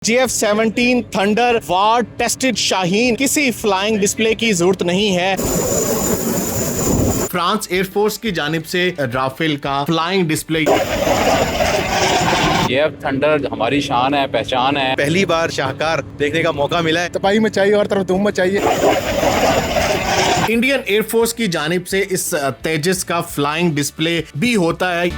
JF-17 thunder वार tested Shaheen, किसी flying display की जरूरत नहीं है। फ्रांस एयरफोर्स की जानिब से राफेल का फ्लाइंग डिस्प्ले। जेएफ थंडर हमारी शान है, पहचान है। पहली बार शाहकार देखने का मौका मिला है। तपाई में चाहिए और तरफ धूम में चाहिए। इंडियन एयरफोर्स की जानिब से इस तेजस का फ्लाइंग डिस्प्ले भी होता है।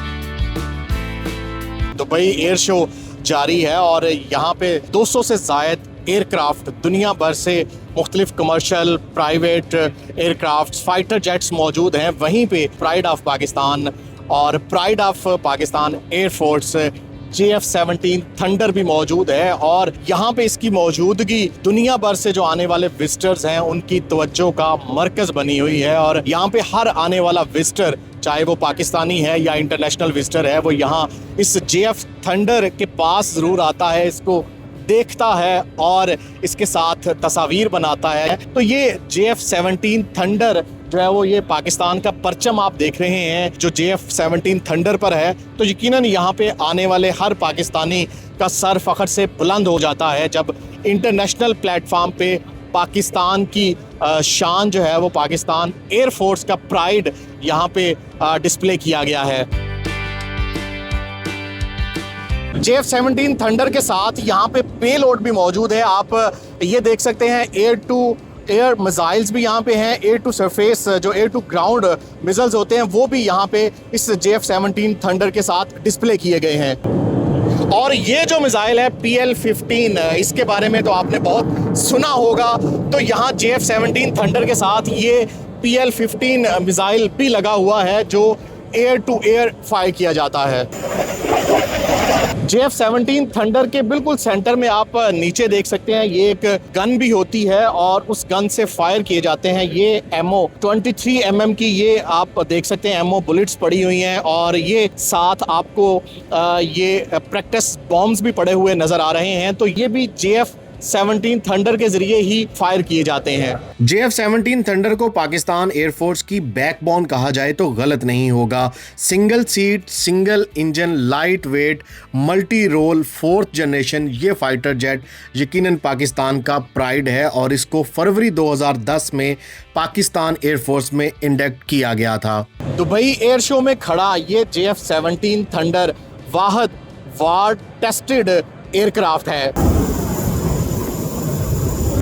दुबई एयर शो जारी है और यहाँ पे 200 से ज़ायद एयरक्राफ्ट दुनिया भर से मुख्तलिफ commercial private aircraft fighter jets मौजूद हैं। वहीं पे प्राइड ऑफ पाकिस्तान और pride of Pakistan air force JF-17 thunder भी मौजूद है और यहाँ पे इसकी मौजूदगी दुनिया भर से जो आने वाले विजिटर्स हैं उनकी तवज्जो का मरकज बनी हुई है। और यहाँ पे हर आने वाला विजिटर, चाहे वो पाकिस्तानी है या इंटरनेशनल विजिटर है, वो यहाँ इस JF थंडर के पास ज़रूर आता है, इसको देखता है और इसके साथ तस्वीर बनाता है। तो ये JF-17 थंडर जो है वो ये पाकिस्तान का परचम आप देख रहे हैं जो JF-17 थंडर पर है, तो यकीनन यहाँ पे आने वाले हर पाकिस्तानी का सर फख्र से बुलंद हो जाता है जब इंटरनेशनल प्लेटफॉर्म पे पाकिस्तान की शान जो है वो पाकिस्तान एयरफोर्स का प्राइड यहाँ पे डिस्प्ले किया गया है। JF-17 थंडर के साथ यहाँ पे पेलोड भी मौजूद है। आप ये देख सकते हैं एयर टू एयर मिसाइल्स भी यहाँ पे हैं, एयर टू सरफेस जो एयर टू ग्राउंड मिसाइल्स होते हैं वो भी यहाँ पे इस JF-17 थंडर के साथ डिस्प्ले किए गए हैं। और ये जो मिसाइल है PL-15, इसके बारे में तो आपने बहुत सुना होगा। तो यहाँ JF-17 थंडर के साथ ये PL-15 मिसाइल भी लगा हुआ है जो एयर टू एयर फायर किया जाता है। JF-17 थंडर के बिल्कुल सेंटर में आप नीचे देख सकते हैं ये एक गन भी होती है और उस गन से फायर किए जाते हैं। ये एमओ 23 mm की ये आप देख सकते हैं एमओ बुलेट्स पड़ी हुई हैं और ये साथ आपको ये प्रैक्टिस बॉम्ब्स भी पड़े हुए नजर आ रहे हैं। तो ये भी JF-17 थंडर के जरिए ही फायर किए जाते हैं। JF-17 थंडर को पाकिस्तान एयरफोर्स की बैकबोन कहा जाए तो गलत नहीं होगा। Single seat, single engine, light weight, multi role, 4th generation ये फाइटर जेट यकीनन पाकिस्तान का प्राइड है और इसको फरवरी 2010 में पाकिस्तान एयरफोर्स में इंडक्ट किया गया था। दुबई एयर शो में खड़ा ये JF-17 थंडर वाहद वार टेस्टेड एयरक्राफ्ट है।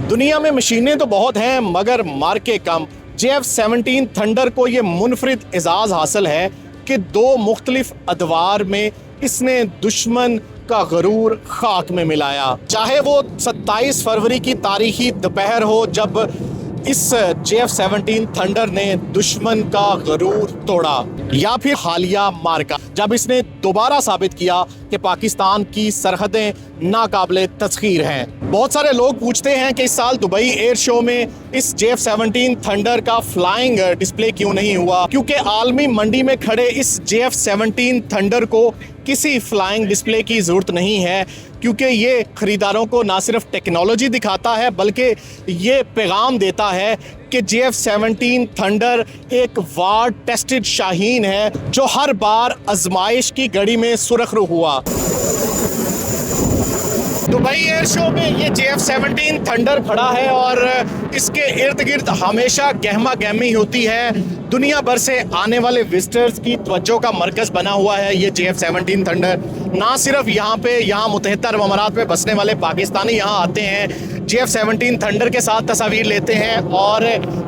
दुनिया में मशीनें तो बहुत हैं मगर मार्के कम। JF-17 थंडर को ये मुनफरिद एजाज़ हासिल है कि 2 मुख्तलिफ अदवार में इसने दुश्मन का गरूर खाक में मिलाया। चाहे वो 27 फरवरी की तारीखी दोपहर हो जब इस JF-17 थंडर ने दुश्मन का गरूर तोड़ा, या फिर हालिया मार्का जब इसने दोबारा साबित किया कि पाकिस्तान की सरहदें नाकाबिले तस्खीर हैं। बहुत सारे लोग पूछते हैं कि इस साल दुबई एयर शो में इस JF-17 थंडर का फ्लाइंग डिस्प्ले क्यों नहीं हुआ, क्योंकि आलमी मंडी में खड़े इस JF-17 थंडर को किसी फ्लाइंग डिस्प्ले की ज़रूरत नहीं है, क्योंकि ये ख़रीदारों को ना सिर्फ टेक्नोलॉजी दिखाता है बल्कि ये पैगाम देता है कि JF-17 थंडर एक वार टेस्टेड शाहीन है जो हर बार आजमाइश की घड़ी में सुरखरू हुआ। दुबई एयर शो में ये JF-17 थंडर खड़ा है और इसके इर्द गिर्द हमेशा गहमा गहमी होती है। दुनिया भर से आने वाले विजिटर्स की तवज्जो का मरकज़ बना हुआ है ये JF-17 थंडर। ना सिर्फ यहाँ मुत्तहिदा अरब अमारात में बसने वाले पाकिस्तानी यहाँ आते हैं, JF-17 थंडर के साथ तस्वीर लेते हैं और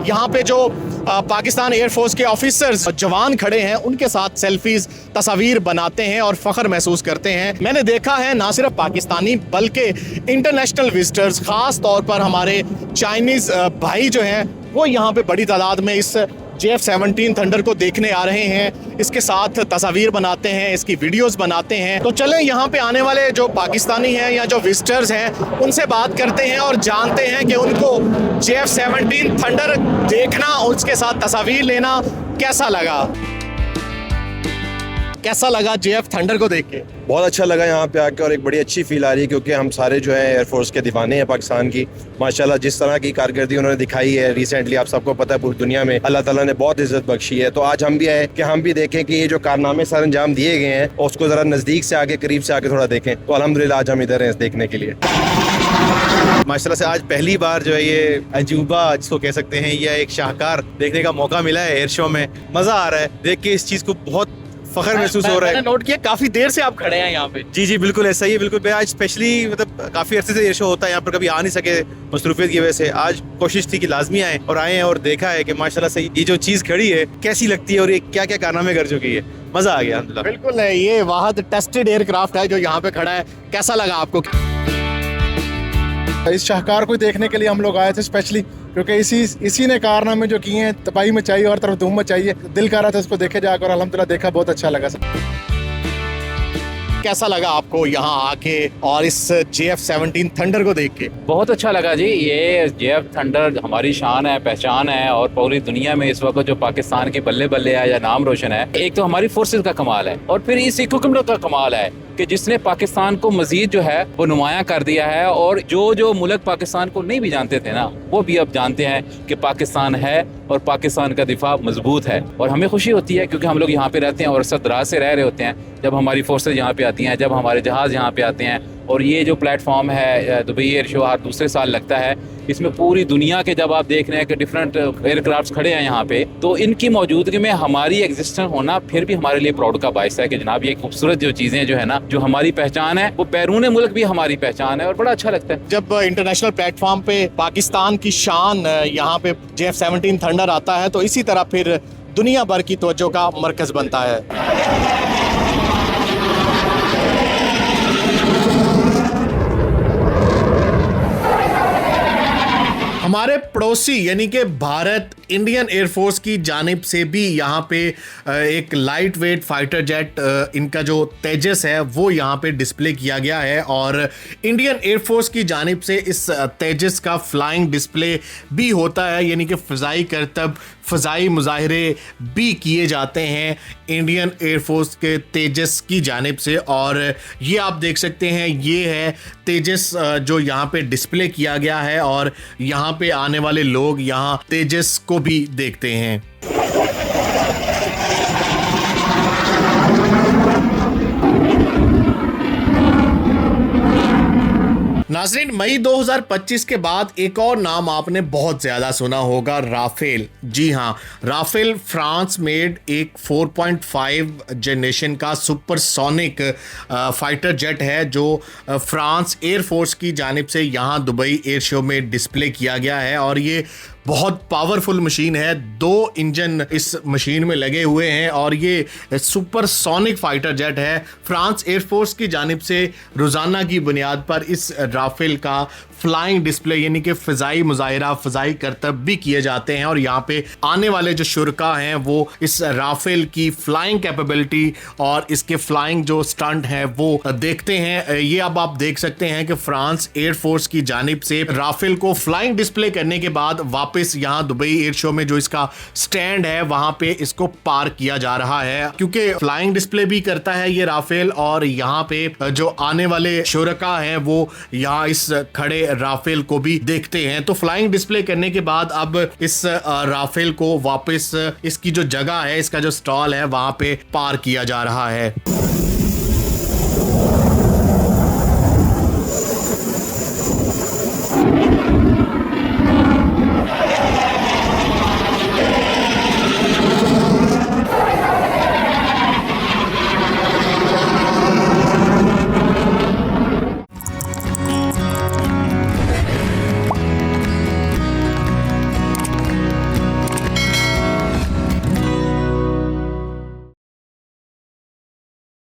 यहाँ पे जो पाकिस्तान एयरफोर्स के ऑफिसर्स जवान खड़े हैं उनके साथ सेल्फीज तस्वीर बनाते हैं और फ़ख्र महसूस करते हैं। मैंने देखा है ना सिर्फ पाकिस्तानी बल्कि इंटरनेशनल विजिटर्स, ख़ास तौर पर हमारे चाइनीज़ भाई जो हैं वो यहाँ पे बड़ी तादाद में इस JF-17 थंडर को देखने आ रहे हैं, इसके साथ तस्वीर बनाते हैं, इसकी वीडियोस बनाते हैं। तो चलें यहाँ पे आने वाले जो पाकिस्तानी हैं या जो विजिटर्स हैं उनसे बात करते हैं और जानते हैं कि उनको JF-17 थंडर देखना, उसके साथ तस्वीर लेना कैसा लगा। कैसा लगा JF थंडर को देख के? बहुत अच्छा लगा यहाँ पे आके और एक बड़ी अच्छी फील आ रही है क्योंकि हम सारे जो है एयरफोर्स के दीवाने हैं पाकिस्तान की। माशाल्लाह जिस तरह की कारकर्दगी उन्होंने दिखाई है रिसेंटली, आप सबको पता है पूरी दुनिया में अल्लाह ताला ने बहुत इज्जत बख्शी है। तो आज हम भी आए कि हम भी देखें कि ये जो कारनामे सर अंजाम दिए गए हैं और उसको ज़रा नज़दीक से आके करीब से आके थोड़ा देखें। तो अल्हम्दुलिल्लाह आज हम इधर हैं देखने के लिए। माशाल्लाह से आज पहली बार जो है ये अजूबा जिसको कह सकते हैं या एक शाहकार देखने का मौका मिला है एयर शो में। मज़ा आ रहा है देख के, इस चीज़ को बहुत फख्र महसूस हो रहा है। मैंने नोट किया काफी देर से आप खड़े हैं यहाँ पे। जी बिल्कुल ऐसा ही है, बिल्कुल। मैं आज स्पेशली मतलब काफ़ी अरसे से एयर शो होता है यहाँ पर, कभी आ नहीं सके मसरूफियत की वजह से। आज कोशिश थी कि लाजमी आए और आए हैं और देखा है कि माशाल्लाह से ये जो चीज़ खड़ी है कैसी लगती है और ये क्या क्या कारनामे कर चुकी है। मज़ा आ गया अल्हम्दुलिल्लाह। बिल्कुल है, ये वाहद टेस्टेड एयरक्राफ्ट है जो यहाँ पे खड़ा है। कैसा लगा आपको? इस शाहकार को देखने के लिए हम लोग आए थे स्पेशली, क्योंकि इसी ने कारनामे जो किए हैं तबाही में चाहिए और तरफ धूम में चाहिए। दिल कर रहा था उसको देखे जाकर, अल्हम्दुलिल्लाह देखा, बहुत अच्छा लगा। कैसा लगा आपको यहाँ आके और इस JF-17 थंडर को देख के? बहुत अच्छा लगा जी। ये JF थंडर हमारी शान है, पहचान है और पूरी दुनिया में इस वक्त जो पाकिस्तान के बल्ले बल्ले है या नाम रोशन है। एक तो हमारी फोर्सेस का कमाल है और फिर इस इक्विपमेंट का कमाल है कि जिसने पाकिस्तान को मजीद जो है वो नुमाया कर दिया है। और जो मुल्क पाकिस्तान को नहीं भी जानते थे ना, वो भी अब जानते हैं कि पाकिस्तान है और पाकिस्तान का दिफा मजबूत है। और हमें खुशी होती है क्योंकि हम लोग यहाँ पे रहते हैं और सरदराज से रह रहे होते हैं जब हमारी फोर्सेज यहाँ पे आती हैं, जब हमारे जहाज़ यहाँ पे आते हैं। और ये जो प्लेटफॉर्म है दुबई एयर शो हर दूसरे साल लगता है, इसमें पूरी दुनिया के जब आप देख रहे हैं कि डिफरेंट एयरक्राफ्ट खड़े हैं यहाँ पे, तो इनकी मौजूदगी में हमारी एग्जिस्टेंस होना फिर भी हमारे लिए प्राउड का बायस है कि जनाब ये खूबसूरत जो चीज़ें जो है ना, जो हमारी पहचान है, वो बैरून मुल्क भी हमारी पहचान है और बड़ा अच्छा लगता है। जब इंटरनेशनल प्लेटफॉर्म पे पाकिस्तान की शान यहाँ पे JF-17 थंडर आता है तो इसी तरह फिर दुनिया भर की तवज्जो का मरकज बनता है। हमारे पड़ोसी यानी कि भारत, इंडियन एयरफोर्स की जानिब से भी यहाँ पे एक लाइट वेट फाइटर जेट, इनका जो तेजस है वो यहाँ पे डिस्प्ले किया गया है। और इंडियन एयरफोर्स की जानिब से इस तेजस का फ्लाइंग डिस्प्ले भी होता है, यानी कि फ़ज़ाई करतब, फ़ज़ाई मुजाहरे भी किए जाते हैं इंडियन एयरफोर्स के तेजस की जानिब से। और ये आप देख सकते हैं, ये है तेजस जो यहाँ पे डिस्प्ले किया गया है और यहाँ पे आने वाले लोग यहाँ तेजस को भी देखते हैं। नाज़रीन, मई 2025 के बाद एक और नाम आपने बहुत ज़्यादा सुना होगा, राफेल। जी हाँ, राफेल फ्रांस मेड एक 4.5 जनरेशन का सुपरसोनिक फाइटर जेट है जो फ्रांस एयरफोर्स की जानिब से यहाँ दुबई एयर शो में डिस्प्ले किया गया है। और ये बहुत पावरफुल मशीन है, 2 इंजन इस मशीन में लगे हुए हैं और ये सुपरसोनिक फाइटर जेट है। फ्रांस एयरफोर्स की जानिब से रोज़ाना की बुनियाद पर इस राफेल का फ्लाइंग डिस्प्ले यानी कि फ़ज़ाई मुजाहिरा, फ़ज़ाई करतब भी किए जाते हैं। और यहाँ पे आने वाले जो शुरका हैं वो इस राफेल की फ्लाइंग कैपेबिलिटी और इसके फ्लाइंग जो स्टंट हैं वो देखते हैं। ये अब आप देख सकते हैं कि फ्रांस एयरफोर्स की जानिब से राफेल को फ्लाइंग डिस्प्ले करने के बाद वापस यहाँ दुबई एयर शो में जो इसका स्टैंड है वहाँ पे इसको पार्क किया जा रहा है, क्योंकि फ्लाइंग डिस्प्ले भी करता है ये राफेल। और यहाँ पे जो आने वाले शुरका हैं वो यहाँ इस खड़े राफेल को भी देखते हैं। तो फ्लाइंग डिस्प्ले करने के बाद अब इस राफेल को वापस इसकी जो जगह है, इसका जो स्टॉल है वहां पे पार्क किया जा रहा है।